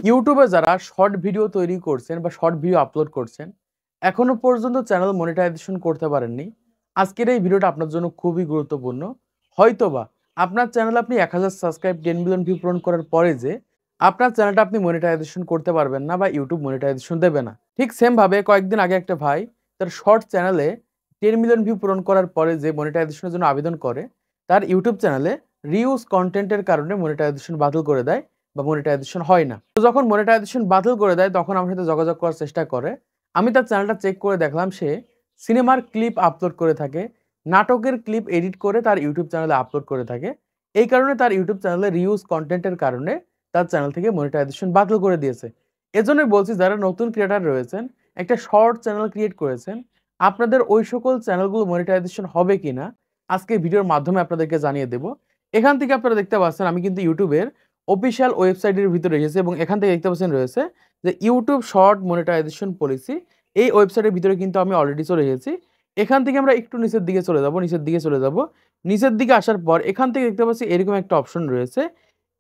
ইউটিউবে যারা short video তৈরি করছেন বা শর্ট ভিডিও আপলোড করছেন, এখনো পর্যন্ত চ্যানেল মনিটাইজেশন করতে পারেননি, আজকের এই ভিডিওটা আপনার জন্য খুবই গুরুত্বপূর্ণ। হয়তোবা আপনার চ্যানেল আপনি 1000 সাবস্ক্রাইব 10 মিলিয়ন ভিউ পূরণ করার পরে যে আপনার চ্যানেলটা আপনি মনিটাইজেশন করতে পারবেন না বা ইউটিউব মনিটাইজেশন দেবে না। ঠিক সেম ভাবে কয়েকদিন আগে একটা ভাই তার শর্ট চ্যানেলে 10 মিলিয়ন ভিউ পূরণ করার পরে যে মনিটাইজেশনের জন্য আবেদন করে, তার ইউটিউব চ্যানেলে রিউজ কন্টেন্টের কারণে মনিটাইজেশন বাতিল করে দেয় বা মনিটাইজেশন হয় না। তো যখন মনিটাইজেশন বাতিল করে দেয় তখন আমার সাথে যোগাযোগ করার চেষ্টা করে। আমি তার চ্যানেলটা চেক করে দেখলাম সে সিনেমার ক্লিপ আপলোড করে থাকে, নাটকের ক্লিপ এডিট করে তার ইউটিউব চ্যানেলে আপলোড করে থাকে। এই কারণে তার ইউটিউব চ্যানেলে রিউজ কন্টেন্টের কারণে তার চ্যানেল থেকে মনিটাইজেশন বাতিল করে দিয়েছে। এজন্যই বলছি, যারা নতুন ক্রিয়েটার রয়েছেন, একটা শর্ট চ্যানেল ক্রিয়েট করেছেন, আপনাদের ওই সকল চ্যানেলগুলো মনিটাইজেশন হবে কিনা আজকে ভিডিওর মাধ্যমে আপনাদেরকে জানিয়ে দেব। এখান থেকে আপনারা দেখতে পাচ্ছেন আমি কিন্তু ইউটিউবের অফিসিয়াল ওয়েবসাইটের ভিতরে এসেছি এবং এখান থেকে দেখতে পাচ্ছেন রয়েছে যে ইউটিউব শর্ট মনিটাইজেশন পলিসি। এই ওয়েবসাইটের ভিতরে কিন্তু আমি অলরেডি চলে এসেছি। এখান থেকে আমরা একটু নিচের দিকে চলে যাব, নিচের দিকে আসার পর এখান থেকে দেখতে পাচ্ছি এরকম একটা অপশন রয়েছে।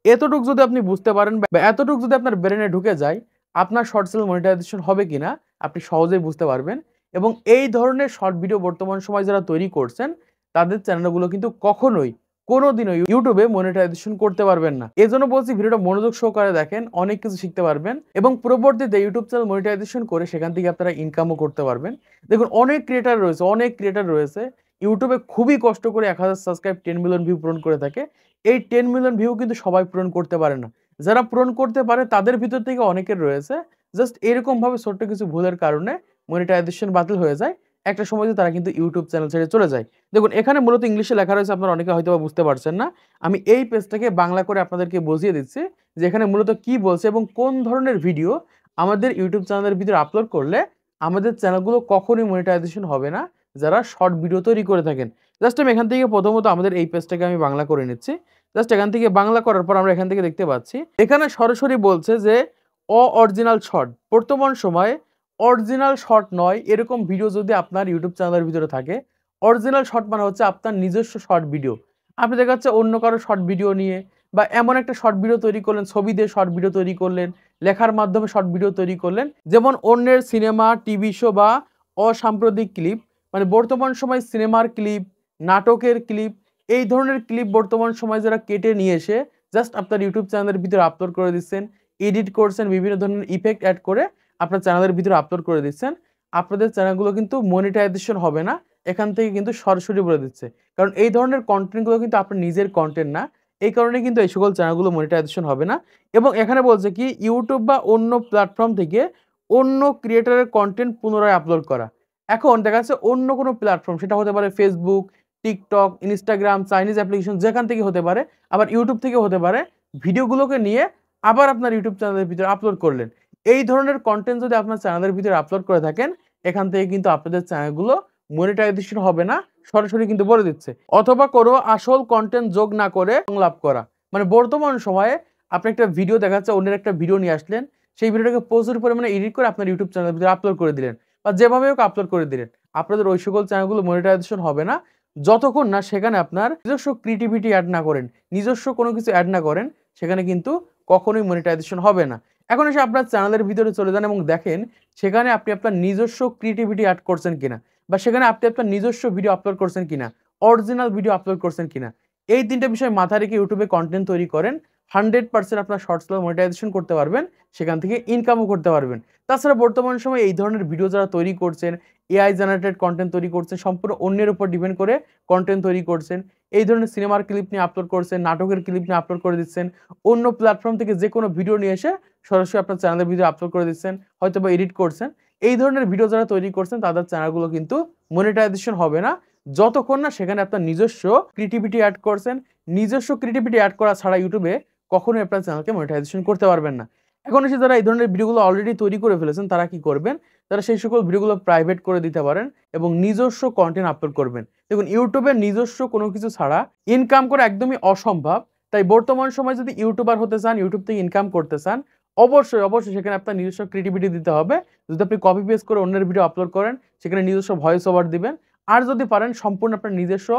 এতটুকু যদি আপনি বুঝতে পারেন বা এতটুকু যদি আপনার ব্রেনে ঢুকে যায় আপনার শর্ট চ্যানেল মনিটাইজেশন হবে কিনা আপনি সহজেই বুঝতে পারবেন। এবং এই ধরনের শর্ট ভিডিও বর্তমান সময় যারা তৈরি করছেন তাদের চ্যানেলগুলো কিন্তু কখনোই কোনোদিনও ইউটিউবে মনিটাইজেশন করতে পারবেন না। এজন্য বলছি ভিডিওটা মনোযোগ সহকারে দেখেন, অনেক কিছু শিখতে পারবেন এবং পরবর্তীতে ইউটিউব চ্যানেল মনিটাইজেশন করে সেখান থেকে আপনারা ইনকামও করতে পারবেন। দেখুন, অনেক ক্রিয়েটার রয়েছে ইউটিউবে খুবই কষ্ট করে 1000 সাবস্ক্রাইব 10 মিলিয়ন ভিউ পূরণ করে থাকে। এই 10 মিলিয়ন ভিউ কিন্তু সবাই পূরণ করতে পারে না। যারা পূরণ করতে পারে তাদের ভিতর থেকে অনেকের রয়েছে জাস্ট এরকম ভাবে ছোট্ট কিছু ভুলের কারণে মনিটাইজেশন বাতিল হয়ে যায়। একটা সময় তারা কিন্তু ইউটিউব চ্যানেল ছেড়ে চলে যায়। দেখুন, এখানে মূলত ইংলিশে লেখা রয়েছে, আপনারা অনেকে হয়তো বুঝতে পারছেন না। আমি এই পেজটাকে বাংলা করে আপনাদেরকে বুঝিয়ে দিচ্ছি যে এখানে মূলত কি বলছে এবং কোন ধরনের ভিডিও আমাদের ইউটিউব চ্যানেলের ভিতরে আপলোড করলে আমাদের চ্যানেলগুলো কখনোই মনিটাইজেশন হবে না যারা শর্ট ভিডিও তৈরি করে থাকেন। জাস্ট আমি এখান থেকে প্রথমত আমাদের এই পেজটাকে আমি বাংলা করে নিচ্ছি। জাস্ট এখান থেকে বাংলা করার পর আমরা এখান থেকে দেখতে পাচ্ছি এখানে সরাসরি বলছে যে অরিজিনাল শর্ট, বর্তমান সময়ে অরিজিনাল শর্ট নয় এরকম ভিডিও যদি আপনার ইউটিউব চ্যানেলের ভিতরে থাকে, অরিজিনাল শর্ট মানে হচ্ছে আপনার নিজস্ব শর্ট ভিডিও। আপনি দেখা যাচ্ছে অন্য কারো শর্ট ভিডিও নিয়ে বা এমন একটা শর্ট ভিডিও তৈরি করলেন, ছবি দিয়ে শর্ট ভিডিও তৈরি করলেন, লেখার মাধ্যমে শর্ট ভিডিও তৈরি করলেন, যেমন অন্যের সিনেমা, টিভি শো বা অসাম্প্রতিক ক্লিপ, মানে বর্তমান সময় সিনেমার ক্লিপ, নাটকের ক্লিপ, এই ধরনের ক্লিপ বর্তমান সময় যারা কেটে নিয়ে এসে জাস্ট আপনার ইউটিউব চ্যানেলের ভিতরে আপলোড করে দিচ্ছেন, এডিট করছেন, বিভিন্ন ধরনের ইফেক্ট অ্যাড করে আপনার চ্যানেলের ভিতরে আপলোড করে দিচ্ছেন, আপনাদের চ্যানেলগুলো কিন্তু মনিটাইজেশন হবে না। এখান থেকে কিন্তু সরাসরি বলে দিচ্ছে, কারণ এই ধরনের কন্টেন্টগুলো কিন্তু আপনার নিজের কন্টেন্ট না। এই কারণে কিন্তু এই সকল চ্যানেলগুলো মনিটাইজেশন হবে না। এবং এখানে বলছে কি ইউটিউব বা অন্য প্ল্যাটফর্ম থেকে অন্য ক্রিয়েটরের কন্টেন্ট পুনরায় আপলোড করা। এখন দেখা যাচ্ছে অন্য কোনো প্ল্যাটফর্ম, সেটা হতে পারে Facebook, TikTok, Instagram, Chinese application, যেখান থেকে হতে পারে, আবার ইউটিউব থেকে হতে পারে, ভিডিওগুলোকে নিয়ে আবার আপনার ইউটিউব চ্যানেলের ভিতরে আপলোড করলেন। এই ধরনের কন্টেন্ট যদি আপনার চ্যানেলের ভিতরে আপলোড করে থাকেন, এখান থেকে কিন্তু আপনাদের চ্যানেলগুলো মনিটাইজেশন হবে না, সরাসরি কিন্তু বলে দিচ্ছে। অথবা কোনো আসল কন্টেন্ট যোগ না করে সংলাপ করা, মানে বর্তমান সময়ে আপনি একটা ভিডিও দেখাচ্ছে, অন্যের একটা ভিডিও নিয়ে আসলেন, সেই ভিডিওটাকে প্রচুর পরিমাণে এডিট করে আপনার ইউটিউব চ্যানেলের ভিতরে আপলোড করে দিলেন বা যেভাবে হোক আপলোড করে দিলেন, আপনাদের ওই সকল চ্যানেলগুলো মনিটাইজেশন হবে না যতক্ষণ না সেখানে আপনার নিজস্ব ক্রিয়েটিভিটি অ্যাড না করেন, নিজস্ব কোনো কিছু অ্যাড না করেন, সেখানে কিন্তু কখনোই মনিটাইজেশন হবে না। এখন এসে আপনার চ্যানেলের ভিতরে চলে যান এবং দেখেন সেখানে আপনি আপনার নিজস্ব ক্রিয়েটিভিটি অ্যাড করছেন কিনা বা সেখানে আপনি আপনার নিজস্ব ভিডিও আপলোড করছেন কিনা, অরিজিনাল ভিডিও আপলোড করছেন কিনা। এই তিনটা বিষয় মাথায় রেখে ইউটিউবে কন্টেন্ট তৈরি করেন, 100% আপনার শর্টস মনিটাইজেশন করতে পারবেন, সেখান থেকে ইনকামও করতে পারবেন। তাছাড়া বর্তমান সময়ে এই ধরনের ভিডিও যারা তৈরি করছেন, এআই জেনারেটেড কন্টেন্ট তৈরি করছেন, সম্পূর্ণ অন্যের উপর ডিপেন্ড করে কন্টেন্ট তৈরি করছেন, এই ধরনের সিনেমার ক্লিপ নিয়ে আপলোড করছেন, নাটকের ক্লিপ নিয়ে আপলোড করে দিচ্ছেন, অন্য প্ল্যাটফর্ম থেকে যে কোনো ভিডিও নিয়ে এসে সরাসরি আপনার চ্যানেলের ভিডিও আপলোড করে দিচ্ছেন, হয়তো বা এডিট করছেন, এই ধরনের ভিডিও যারা তৈরি করছেন তাদের চ্যানেলগুলো কিন্তু মনিটাইজেশন হবে না যতক্ষণ না সেখানে আপনার নিজস্ব ক্রিয়েটিভিটি অ্যাড করছেন। নিজস্ব ক্রিয়েটিভিটি অ্যাড করা ছাড়া ইউটিউবে কখনোই আপনার চ্যানেলকে মনিটাইজেশন করতে পারবেন না। এখন এসে যারা এই ধরনের ভিডিওগুলো অলরেডি তৈরি করে ফেলেছেন তারা কি করবেন, তারা সেই সকল ভিডিওগুলো প্রাইভেট করে দিতে পারেন এবং নিজস্ব কন্টেন্ট আপলোড করবেন। দেখুন, ইউটিউবে নিজস্ব কোনো কিছু ছাড়া ইনকাম করা একদমই অসম্ভব। তাই বর্তমান সময় যদি ইউটিউবার হতে চান, ইউটিউব থেকে ইনকাম করতে চান, অবশ্যই সেখানে আপনার নিজস্ব ক্রিয়েটিভিটি দিতে হবে। যদি আপনি কপি পেস্ট করে অন্যের ভিডিও আপলোড করেন, সেখানে নিজস্ব ভয়েস ওভার দিবেন। আর যদি পারেন সম্পূর্ণ আপনার নিজস্ব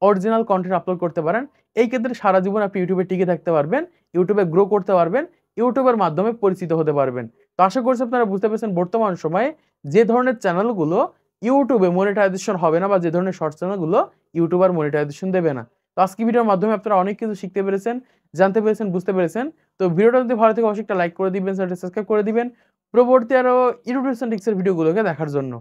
অরিজিনাল কন্টেন্ট আপলোড করতে পারেন। এই ক্ষেত্রে সারা জীবন আপনি ইউটিউবে টিকে থাকতে পারবেন, ইউটিউবে গ্রো করতে পারবেন, ইউটিউবের মাধ্যমে পরিচিত হতে পারবেন। তো আশা করছি আপনারা বুঝতে পেরেছেন বর্তমান সময়ে যে ধরনের চ্যানেলগুলো ইউটিউবে মনিটাইজেশন হবে না বা যে ধরনের শর্ট চ্যানেলগুলো ইউটিউব আর মনিটাইজেশন দেবে না। তো আজকে ভিডিওর মাধ্যমে আপনারা অনেক কিছু শিখতে পেরেছেন, জানতে পেরেছেন, বুঝতে পেরেছেন। তো ভিডিওটা যদি ভালো থাকে অবশ্যই একটা লাইক করে দিবেন, চ্যানেলটা সাবস্ক্রাইব করে দিবেন। পরবর্তী আরো ইউটিউব টিপস এর ভিডিওগুলোকে দেখার জন্য।